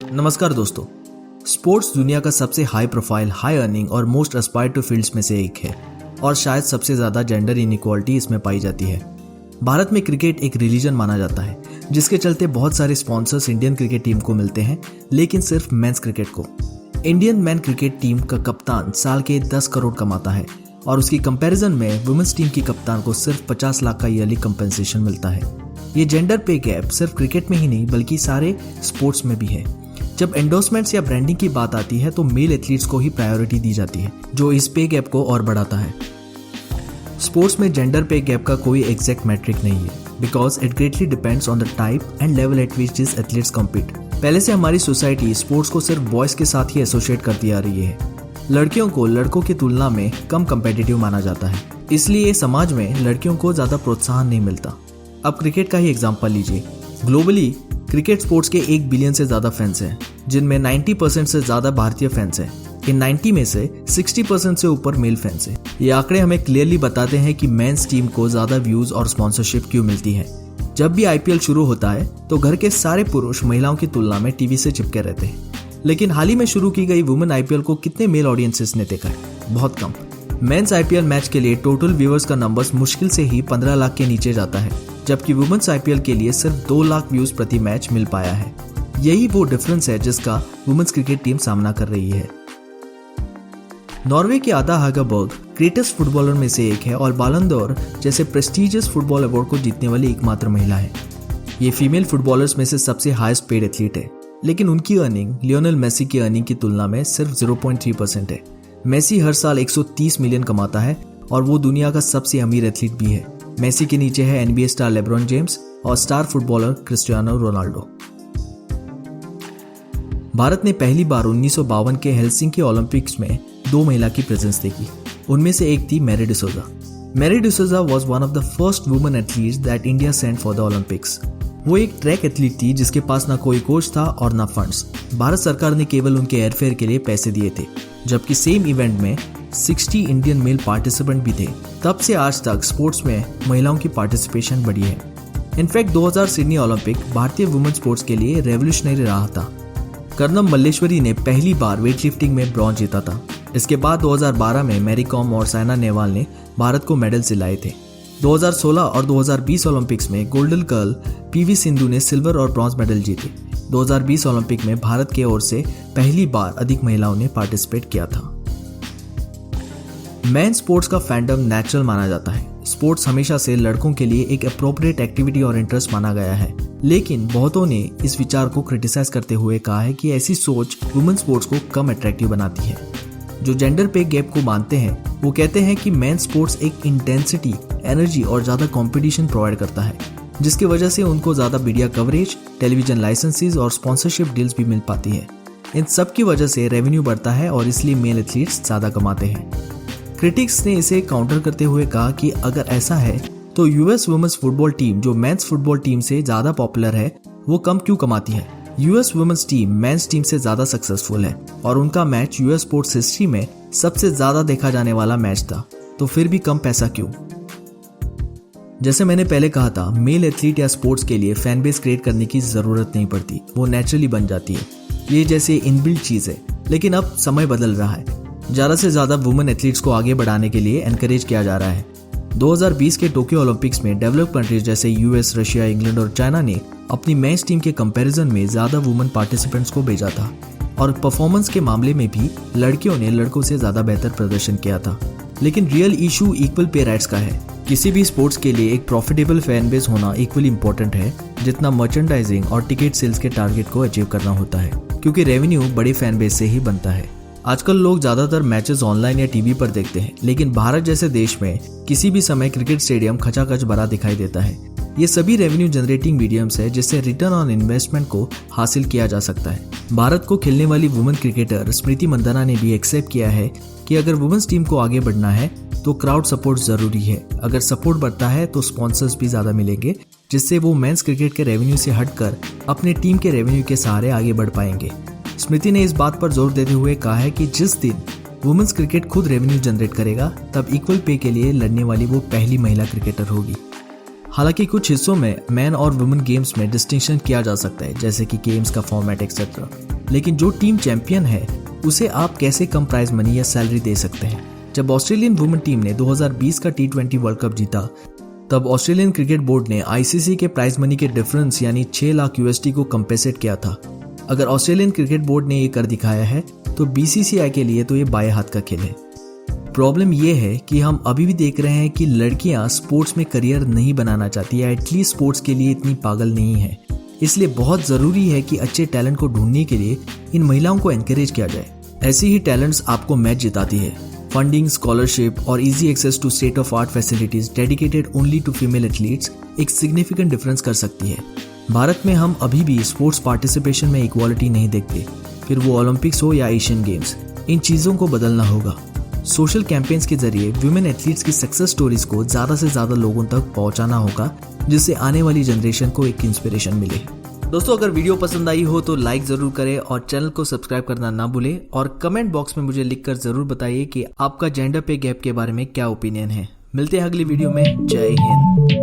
नमस्कार दोस्तों। स्पोर्ट्स दुनिया का सबसे हाई प्रोफाइल, हाई अर्निंग और मोस्ट एस्पायर टू फील्ड्स में से एक है और शायद सबसे ज्यादा जेंडर इनइक्वालिटी इसमें पाई जाती है। भारत में क्रिकेट एक रिलीजन माना जाता है, जिसके चलते बहुत सारे स्पॉन्सर्स इंडियन क्रिकेट टीम को मिलते हैं, लेकिन सिर्फ मेंस क्रिकेट को। इंडियन मैन क्रिकेट टीम का कप्तान साल के 10 करोड़ कमाता है और उसकी कंपैरिजन में वुमेन्स टीम की कप्तान को सिर्फ 50 लाख का ईयरली कंपनसेशन मिलता है। ये जेंडर पे गैप सिर्फ क्रिकेट में ही नहीं बल्कि सारे स्पोर्ट्स में भी है। जब एंडोर्समेंट्स या ब्रांडिंग की बात आती है तो मेल एथलीट्स को ही प्रायोरिटी दी जाती है, जो इस पे गैप को और बढ़ाता है। स्पोर्ट्स में जेंडर पे गैप का कोई एग्जैक्ट मैट्रिक नहीं है, because it greatly depends on the type and level eight which this athletes compete. पहले से हमारी सोसाइटी स्पोर्ट्स को सिर्फ बॉयज के साथ ही एसोसिएट करती आ रही है। लड़कियों को लड़कों की तुलना में कम कम्पिटिटिव माना जाता है, इसलिए समाज में लड़कियों को ज्यादा प्रोत्साहन नहीं मिलता। अब क्रिकेट का ही एग्जाम्पल लीजिए। ग्लोबली क्रिकेट स्पोर्ट्स के 1 बिलियन से ज्यादा फैंस हैं, जिनमें 90% से ज्यादा भारतीय फैंस हैं। इन 90 में से 60% से ऊपर मेल फैंस हैं। ये आंकड़े हमें क्लियरली बताते हैं कि मेंस टीम को ज्यादा व्यूज और स्पॉन्सरशिप क्यों मिलती है। जब भी आईपीएल शुरू होता है तो घर के सारे पुरुष महिलाओं की तुलना में टीवी से चिपके रहते हैं, लेकिन हाल ही में शुरू की गई वुमेन आईपीएल को कितने मेल ऑडियंसेस ने देखा है? बहुत कम। मेंस आईपीएल मैच के लिए टोटल व्यूअर्स का नंबर्स मुश्किल से ही 15 लाख के नीचे जाता है, जबकि वुमेन्स आईपीएल के लिए सिर्फ 2 लाख व्यूज प्रति मैच मिल पाया है। यही वो डिफरेंस है जिसका वुमेन्स क्रिकेट टीम सामना कर रही है। नॉर्वे की आदा हागाबर्ग ग्रेटेस्ट फुटबॉलर में से एक है और बालन d'Or जैसे प्रेस्टिजियस फुटबॉल अवार्ड को जीतने वाली एकमात्र महिला है। ये फीमेल फुटबॉलर्स में से सबसे हाईएस्ट पेड एथलीट है, लेकिन उनकी अर्निंग लियोनेल मेसी की अर्निंग की तुलना में सिर्फ 0.3% है। मेसी हर साल 130 मिलियन कमाता है और वो दुनिया का सबसे अमीर एथलीट भी है। मेसी के नीचे है NBA स्टार लेब्रॉन जेम्स और star footballer Cristiano Ronaldo. Bharat ने पहली बार 1952 के हेलसिंकी ओलंपिक्स में 2 महिला की प्रेजेंस देखी। उनमें से एक थी Mary D'Souza. Mary D'Souza was one of the first women athletes that India sent for the Olympics. वो एक ट्रैक एथलीट थी जिसके पास ना कोई कोच था और ना फंड्स। भारत सरकार ने केवल उनके एयरफेयर के लिए पैसे दिए थे, जबकि सेम इवेंट में 60 इंडियन मेल पार्टिसिपेंट भी थे। तब से आज तक स्पोर्ट्स में महिलाओं की पार्टिसिपेशन बढ़ी है। इनफैक्ट 2000 सिडनी ओलंपिक भारतीय वुमेन स्पोर्ट्स के लिए रेवोल्यूशनरी रहा था। कर्नम मल्लेश्वरी ने पहली बार वेटलिफ्टिंग में ब्रॉन्ज जीता था। इसके बाद 2012 में मैरी कॉम और साइना नेहवाल ने भारत को मेडल दिलाए थे। 2016 और 2020 ओलंपिक्स में गोल्डन गर्ल पीवी सिंधु ने सिल्वर और ब्रॉन्ज मेडल जीते। 2020 ओलंपिक में भारत की ओर से पहली बार अधिक महिलाओं ने पार्टिसिपेट किया था। मेन स्पोर्ट्स का फैंडम नेचुरल माना जाता है। स्पोर्ट्स हमेशा से लड़कों के लिए एक अप्रोप्रिएट एक्टिविटी और इंटरेस्ट माना गया है, लेकिन बहुतों ने इस विचार को क्रिटिसाइज करते हुए कहा है कि ऐसी सोच वुमेन स्पोर्ट्स को कम अट्रैक्टिव बनाती है। जो जेंडर पे गैप को मानते हैं वो कहते हैं कि मेन स्पोर्ट्स एक इंटेंसिटी, एनर्जी और ज्यादा कंपटीशन प्रोवाइड करता है, जिसकी वजह से उनको ज्यादा मीडिया कवरेज, टेलीविजन लाइसेंसेस और स्पॉन्सरशिप डील्स भी मिल पाती है। इन सब की वजह से रेवेन्यू बढ़ता है और इसलिए मेल एथलीट्स ज्यादा कमाते हैं। क्रिटिक्स ने इसे काउंटर करते हुए कहा कि अगर ऐसा है तो यूएस वुमेन्स फुटबॉल टीम, जो मेंस फुटबॉल टीम से ज्यादा पॉपुलर है, वो कम क्यों कमाती है? US women's team men's team से ज्यादा सक्सेसफुल है और उनका मैच यूएस स्पोर्ट्स हिस्ट्री में सबसे ज्यादा देखा जाने वाला मैच था, तो फिर भी कम पैसा क्यों? जैसे मैंने पहले कहा था, मेल एथलीट या स्पोर्ट्स के लिए फैन बेस क्रिएट करने की जरूरत नहीं पड़ती, वो नेचुरली बन जाती है। ये जैसे इनबिल्ट चीज है, लेकिन अब समय बदल रहा है। ज्यादा से ज्यादा वुमेन एथलीट्स को आगे बढ़ाने के लिए एनकरेज किया जा रहा है। 2020 के टोक्यो ओलंपिक्स में डेवलप्ड कंट्रीज जैसे यूएस, रशिया, इंग्लैंड और चाइना ने अपनी मेंस टीम के कंपैरिजन में ज्यादा वुमेन पार्टिसिपेंट्स को भेजा था और परफॉर्मेंस के मामले में भी लड़कियों ने लड़कों से ज्यादा बेहतर प्रदर्शन किया था। लेकिन real issue equal pay rights का है। किसी भी स्पोर्ट्स के लिए एक प्रॉफिटेबल फैन बेस होना इक्वली इंपॉर्टेंट है जितना मर्चेंडाइजिंग और टिकट सेल्स के टारगेट को अचीव करना होता है, क्योंकि रेवेन्यू बड़े फैन बेस से ही बनता है। आजकल लोग ज्यादातर मैचेस ऑनलाइन या टीवी पर देखते हैं, लेकिन भारत जैसे देश में किसी भी समय क्रिकेट स्टेडियम खचाखच भरा दिखाई देता है। ये सभी रेवेन्यू जनरेटिंग मीडियम्स है जिससे रिटर्न ऑन इन्वेस्टमेंट को हासिल किया जा सकता है। भारत को खेलने वाली वुमेन क्रिकेटर स्मृति मंदाना ने भी एक्सेप्ट किया है कि अगर वुमेन्स टीम को आगे बढ़ना है तो क्राउड सपोर्ट जरूरी है। अगर सपोर्ट बढ़ता है तो स्पॉन्सर्स भी ज्यादा मिलेंगे, जिससे वो मेंस क्रिकेट के रेवेन्यू से हटकर अपने टीम के रेवेन्यू के सहारे आगे बढ़ पाएंगे। स्मृति ने इस बात पर जोर देते हुए कहा है कि जिस दिन वुमेन्स क्रिकेट खुद रेवेन्यू जनरेट करेगा, तब इक्वल पे के लिए लड़ने वाली वो पहली महिला क्रिकेटर होगी। हालांकि कुछ हिस्सों में मैन और वुमेन गेम्स में डिस्टिंक्शन किया जा सकता है, जैसे कि गेम्स का फॉर्मेट एक्सेट्रा, लेकिन जो टीम चैंपियन है उसे आप कैसे कम प्राइज मनी या सैलरी दे सकते हैं। जब ऑस्ट्रेलियन वुमेन टीम ने 2020 का T20 वर्ल्ड कप जीता, तब ऑस्ट्रेलियन क्रिकेट बोर्ड ने ICC के प्राइज मनी के डिफरेंस यानी 6 लाख USD को कंपेंसेट किया था। अगर ऑस्ट्रेलियन क्रिकेट बोर्ड ने ये कर दिखाया है तो BCCI के लिए तो ये बाएं हाथ का खेल है। प्रॉब्लम ये है कि हम अभी भी देख रहे हैं कि लड़कियां स्पोर्ट्स में करियर नहीं बनाना चाहती या एटलीस्ट स्पोर्ट्स के लिए इतनी पागल नहीं है। इसलिए बहुत जरूरी है कि अच्छे टैलेंट को ढूंढने के लिए इन महिलाओं को एनकरेज किया जाए। ऐसे ही टैलेंट्स आपको मैच जिताती है। फंडिंग, स्कॉलरशिप और easy access to state of art facilities dedicated only to female athletes एक सिग्निफिकेंट डिफरेंस कर सकती है। भारत में हम अभी भी स्पोर्ट्स पार्टिसिपेशन में इक्वालिटी नहीं देखते, फिर वो ओलंपिक्स हो या एशियन गेम्स। इन चीज़ों को बदलना होगा। सोशल कैंपेन्स के जरिए वुमेन एथलीट्स की सक्सेस स्टोरीज को ज़्यादा से ज़्यादा लोगों तक पहुंचाना होगा, जिससे आने वाली जनरेशन को एक इंस्पिरेशन मिले। दोस्तों, अगर वीडियो पसंद आई हो तो लाइक जरूर करें और चैनल को सब्सक्राइब करना ना भूलें और कमेंट बॉक्स में मुझे लिखकर जरूर बताइए कि आपका जेंडर पे गैप के बारे में क्या ओपिनियन है। मिलते हैं अगली वीडियो में। जय हिंद।